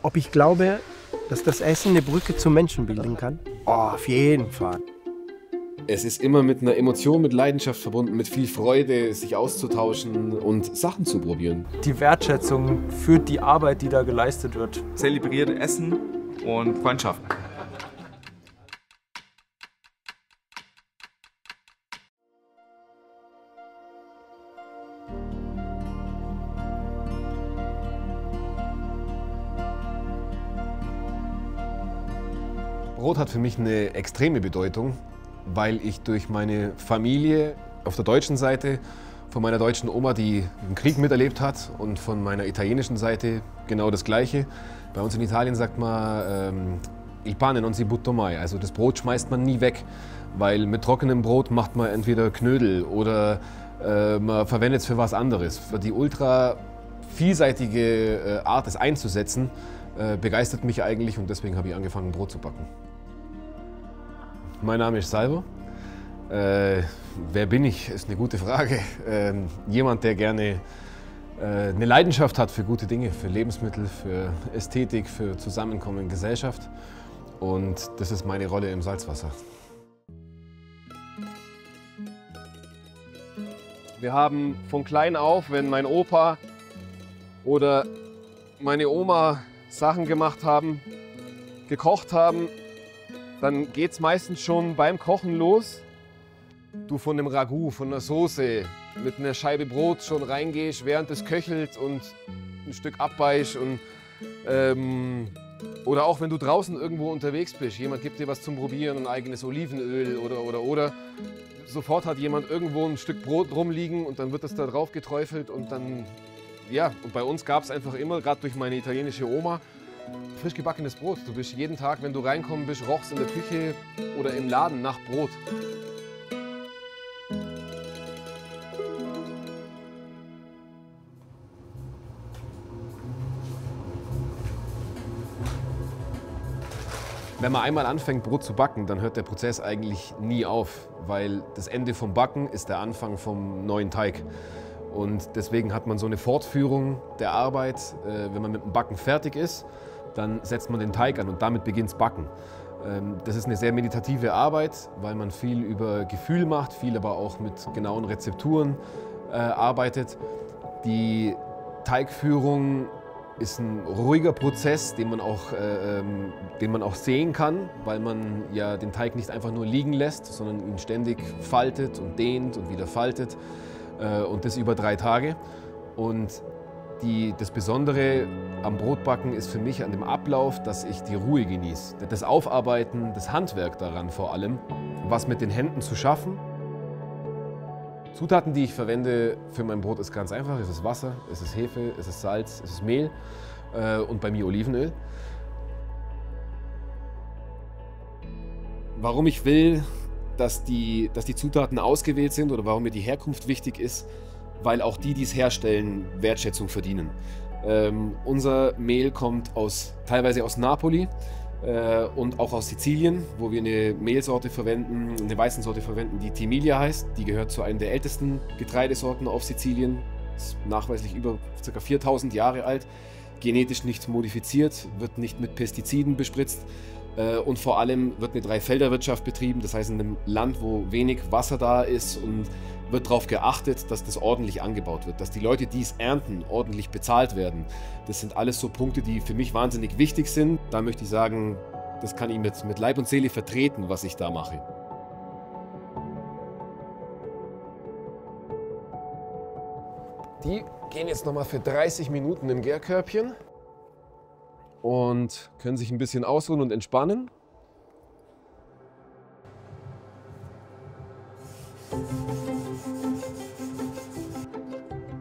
Ob ich glaube, dass das Essen eine Brücke zum Menschen bilden kann? Oh, auf jeden Fall. Es ist immer mit einer Emotion, mit Leidenschaft verbunden, mit viel Freude, sich auszutauschen und Sachen zu probieren. Die Wertschätzung für die Arbeit, die da geleistet wird. Zelebriert Essen und Freundschaft. Brot hat für mich eine extreme Bedeutung, weil ich durch meine Familie auf der deutschen Seite, von meiner deutschen Oma, die den Krieg miterlebt hat, und von meiner italienischen Seite genau das Gleiche. Bei uns in Italien sagt man il pane non si butta mai, also das Brot schmeißt man nie weg, weil mit trockenem Brot macht man entweder Knödel oder man verwendet es für was anderes. Die ultra vielseitige Art, es einzusetzen, begeistert mich eigentlich, und deswegen habe ich angefangen, Brot zu backen. Mein Name ist Salvo. Wer bin ich, ist eine gute Frage. Jemand, der gerne eine Leidenschaft hat für gute Dinge, für Lebensmittel, für Ästhetik, für Zusammenkommen in Gesellschaft. Und das ist meine Rolle im Salzwasser. Wir haben von klein auf, wenn mein Opa oder meine Oma Sachen gemacht haben, gekocht haben, dann geht es meistens schon beim Kochen los. Du von dem Ragout, von der Soße mit einer Scheibe Brot schon reingehst, während es köchelt, und ein Stück abbeißt. Oder auch wenn du draußen irgendwo unterwegs bist, jemand gibt dir was zum Probieren, ein eigenes Olivenöl oder. Sofort hat jemand irgendwo ein Stück Brot rumliegen und dann wird das da drauf geträufelt, und dann, ja, und bei uns gab es einfach immer, gerade durch meine italienische Oma, frisch gebackenes Brot. Du bist jeden Tag, wenn du reinkommen bist, rochst in der Küche oder im Laden nach Brot. Wenn man einmal anfängt, Brot zu backen, dann hört der Prozess eigentlich nie auf, weil das Ende vom Backen ist der Anfang vom neuen Teig. Und deswegen hat man so eine Fortführung der Arbeit. Wenn man mit dem Backen fertig ist, dann setzt man den Teig an und damit beginnt das Backen. Das ist eine sehr meditative Arbeit, weil man viel über Gefühl macht, viel aber auch mit genauen Rezepturen arbeitet. Die Teigführung ist ein ruhiger Prozess, den man auch sehen kann, weil man ja den Teig nicht einfach nur liegen lässt, sondern ihn ständig faltet und dehnt und wieder faltet. Und das über 3 Tage. Und das Besondere am Brotbacken ist für mich an dem Ablauf, dass ich die Ruhe genieße. Das Aufarbeiten, das Handwerk daran vor allem, was mit den Händen zu schaffen. Zutaten, die ich verwende für mein Brot, ist ganz einfach. Es ist Wasser, es ist Hefe, es ist Salz, es ist Mehl und bei mir Olivenöl. Warum ich will, dass die Zutaten ausgewählt sind oder warum mir die Herkunft wichtig ist, weil auch die, die es herstellen, Wertschätzung verdienen. Unser Mehl kommt teilweise aus Napoli und auch aus Sizilien, wo wir eine Mehlsorte verwenden, eine Weizensorte verwenden, die Timilia heißt. Die gehört zu einer der ältesten Getreidesorten auf Sizilien, ist nachweislich über ca. 4000 Jahre alt, genetisch nicht modifiziert, wird nicht mit Pestiziden bespritzt. Und vor allem wird eine Dreifelderwirtschaft betrieben, das heißt in einem Land, wo wenig Wasser da ist, und wird darauf geachtet, dass das ordentlich angebaut wird, dass die Leute, die es ernten, ordentlich bezahlt werden. Das sind alles so Punkte, die für mich wahnsinnig wichtig sind. Da möchte ich sagen, das kann ich mit Leib und Seele vertreten, was ich da mache. Die gehen jetzt nochmal für 30 Minuten im Gärkörbchen und können sich ein bisschen ausruhen und entspannen.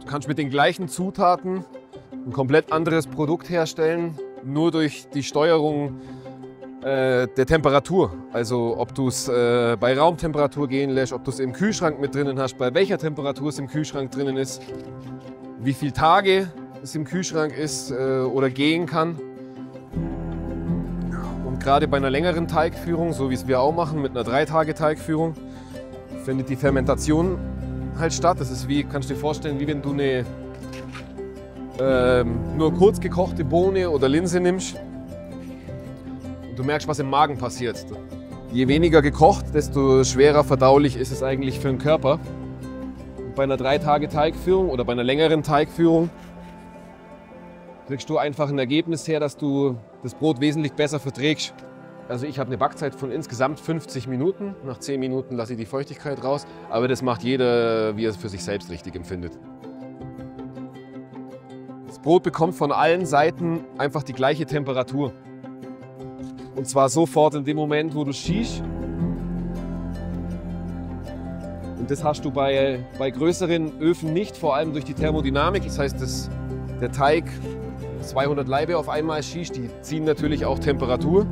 Du kannst mit den gleichen Zutaten ein komplett anderes Produkt herstellen, nur durch die Steuerung der Temperatur. Also ob du es bei Raumtemperatur gehen lässt, ob du es im Kühlschrank mit drinnen hast, bei welcher Temperatur es im Kühlschrank drinnen ist, wie viele Tage es im Kühlschrank ist oder gehen kann. Und gerade bei einer längeren Teigführung, so wie es wir auch machen, mit einer 3-Tage-Teigführung, findet die Fermentation halt statt. Das ist wie, kannst du dir vorstellen, wie wenn du nur kurz gekochte Bohne oder Linse nimmst und du merkst, was im Magen passiert. Je weniger gekocht, desto schwerer verdaulich ist es eigentlich für den Körper. Bei einer 3-Tage-Teigführung oder bei einer längeren Teigführung kriegst du einfach ein Ergebnis her, dass du das Brot wesentlich besser verträgst. Also ich habe eine Backzeit von insgesamt 50 Minuten. Nach 10 Minuten lasse ich die Feuchtigkeit raus. Aber das macht jeder, wie er es für sich selbst richtig empfindet. Das Brot bekommt von allen Seiten einfach die gleiche Temperatur. Und zwar sofort in dem Moment, wo du schießt. Und das hast du bei größeren Öfen nicht, vor allem durch die Thermodynamik. Das heißt, der Teig, 200 Laibe auf einmal schießt, die ziehen natürlich auch Temperatur.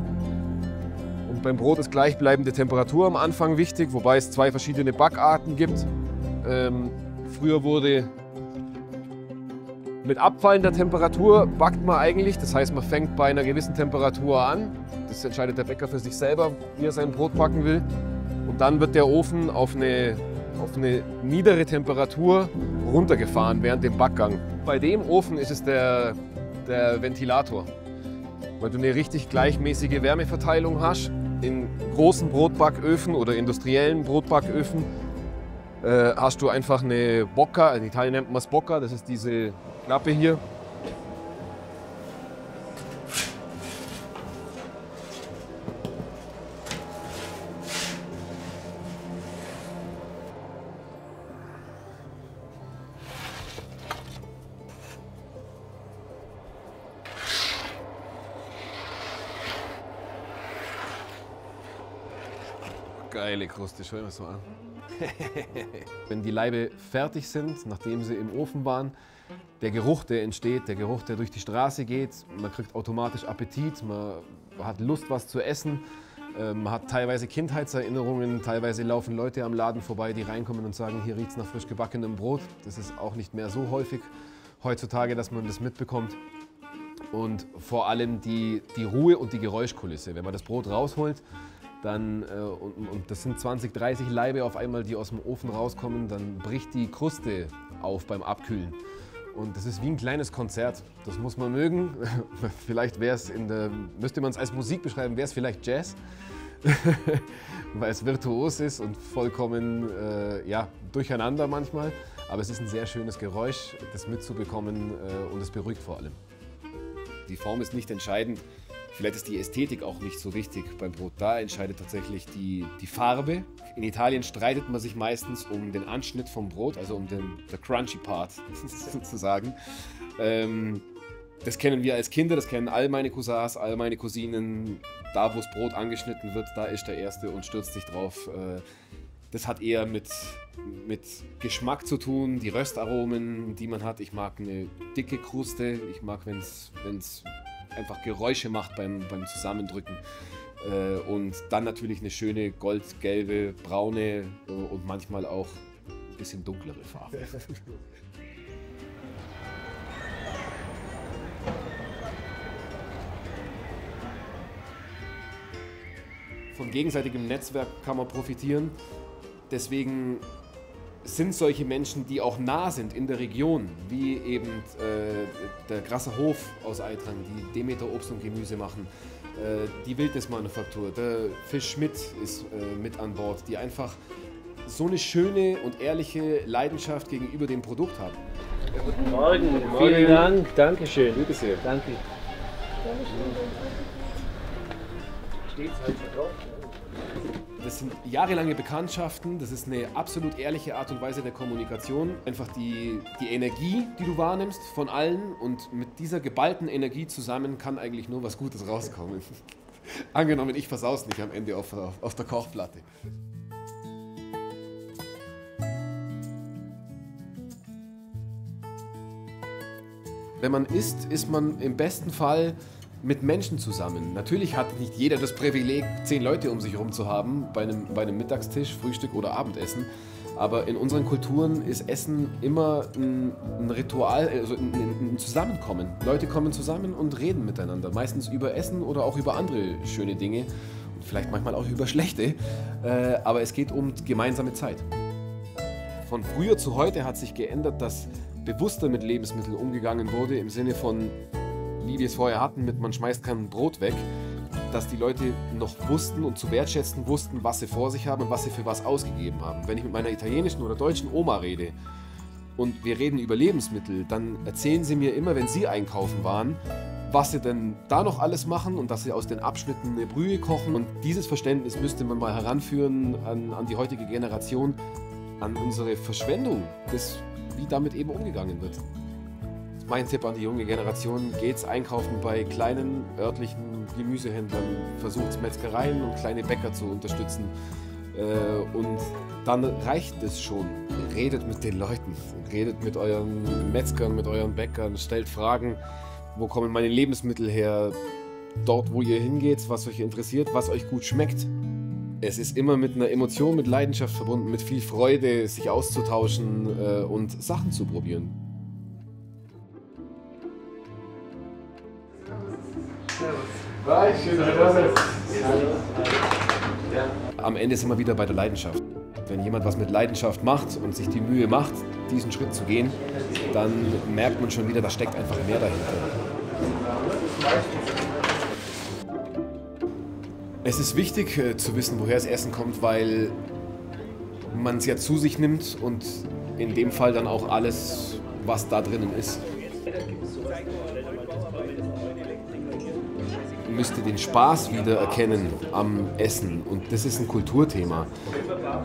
Und beim Brot ist gleichbleibende Temperatur am Anfang wichtig, wobei es 2 verschiedene Backarten gibt. Früher wurde mit abfallender Temperatur backt man eigentlich. Das heißt, man fängt bei einer gewissen Temperatur an. Das entscheidet der Bäcker für sich selber, wie er sein Brot backen will. Und dann wird der Ofen auf eine niedere Temperatur runtergefahren während dem Backgang. Bei dem Ofen ist es der Ventilator, weil du eine richtig gleichmäßige Wärmeverteilung hast. In großen Brotbacköfen oder industriellen Brotbacköfen hast du einfach eine Bocca, in Italien nennt man es Bocca, das ist diese Klappe hier. Geile Kruste, schau dir das mal an. Wenn die Laibe fertig sind, nachdem sie im Ofen waren, der Geruch, der entsteht, der Geruch, der durch die Straße geht, man kriegt automatisch Appetit, man hat Lust, was zu essen, man hat teilweise Kindheitserinnerungen, teilweise laufen Leute am Laden vorbei, die reinkommen und sagen, hier riecht es nach frisch gebackenem Brot. Das ist auch nicht mehr so häufig heutzutage, dass man das mitbekommt. Und vor allem die Ruhe und die Geräuschkulisse. Wenn man das Brot rausholt, dann, und das sind 20, 30 Laibe auf einmal, die aus dem Ofen rauskommen, dann bricht die Kruste auf beim Abkühlen. Und das ist wie ein kleines Konzert. Das muss man mögen. Vielleicht wäre es müsste man es als Musik beschreiben, wäre es vielleicht Jazz, weil es virtuos ist und vollkommen durcheinander manchmal. Aber es ist ein sehr schönes Geräusch, das mitzubekommen und es beruhigt vor allem. Die Form ist nicht entscheidend. Vielleicht ist die Ästhetik auch nicht so wichtig beim Brot. Da entscheidet tatsächlich die Farbe. In Italien streitet man sich meistens um den Anschnitt vom Brot, also um den crunchy Part sozusagen. Das kennen wir als Kinder, das kennen all meine Cousins, all meine Cousinen. Da, wo das Brot angeschnitten wird, da ist der Erste und stürzt sich drauf. Das hat eher mit Geschmack zu tun, die Röstaromen, die man hat. Ich mag eine dicke Kruste, ich mag, wenn es einfach Geräusche macht beim Zusammendrücken. Und dann natürlich eine schöne goldgelbe, braune und manchmal auch ein bisschen dunklere Farbe. Von gegenseitigem Netzwerk kann man profitieren. Deswegen sind solche Menschen, die auch nah sind in der Region, wie eben der Grasser Hof aus Aitrang, die Demeter Obst und Gemüse machen, die Wildnismanufaktur, der Fisch Schmidt ist mit an Bord, die einfach so eine schöne und ehrliche Leidenschaft gegenüber dem Produkt haben. Ja, guten Morgen, vielen Dank, Dankeschön. Bitte sehr. Danke. Steht's halt schon drauf? Das sind jahrelange Bekanntschaften, das ist eine absolut ehrliche Art und Weise der Kommunikation. Einfach die Energie, die du wahrnimmst von allen, und mit dieser geballten Energie zusammen kann eigentlich nur was Gutes rauskommen. Angenommen, ich versau's nicht am Ende auf der Kochplatte. Wenn man isst, ist man im besten Fall mit Menschen zusammen. Natürlich hat nicht jeder das Privileg, 10 Leute um sich herum zu haben bei einem Mittagstisch, Frühstück oder Abendessen. Aber in unseren Kulturen ist Essen immer ein Ritual, also ein Zusammenkommen. Leute kommen zusammen und reden miteinander. Meistens über Essen oder auch über andere schöne Dinge. Und vielleicht manchmal auch über schlechte. Aber es geht um gemeinsame Zeit. Von früher zu heute hat sich geändert, dass bewusster mit Lebensmitteln umgegangen wurde, im Sinne von, wie wir es vorher hatten, mit man schmeißt kein Brot weg, dass die Leute noch wussten und zu wertschätzen wussten, was sie vor sich haben und was sie für was ausgegeben haben. Wenn ich mit meiner italienischen oder deutschen Oma rede und wir reden über Lebensmittel, dann erzählen sie mir immer, wenn sie einkaufen waren, was sie denn da noch alles machen und dass sie aus den Abschnitten eine Brühe kochen. Und dieses Verständnis müsste man mal heranführen an die heutige Generation, an unsere Verschwendung, wie damit eben umgegangen wird. Mein Tipp an die junge Generation: geht's einkaufen bei kleinen örtlichen Gemüsehändlern, versucht Metzgereien und kleine Bäcker zu unterstützen. Und dann reicht es schon. Redet mit den Leuten, redet mit euren Metzgern, mit euren Bäckern, stellt Fragen, wo kommen meine Lebensmittel her, dort wo ihr hingeht, was euch interessiert, was euch gut schmeckt. Es ist immer mit einer Emotion, mit Leidenschaft verbunden, mit viel Freude, sich auszutauschen und Sachen zu probieren. Am Ende sind wir wieder bei der Leidenschaft. Wenn jemand was mit Leidenschaft macht und sich die Mühe macht, diesen Schritt zu gehen, dann merkt man schon wieder, da steckt einfach mehr dahinter. Es ist wichtig zu wissen, woher das Essen kommt, weil man es ja zu sich nimmt und in dem Fall dann auch alles, was da drinnen ist. Müsste den Spaß wieder erkennen am Essen und das ist ein Kulturthema. Genau.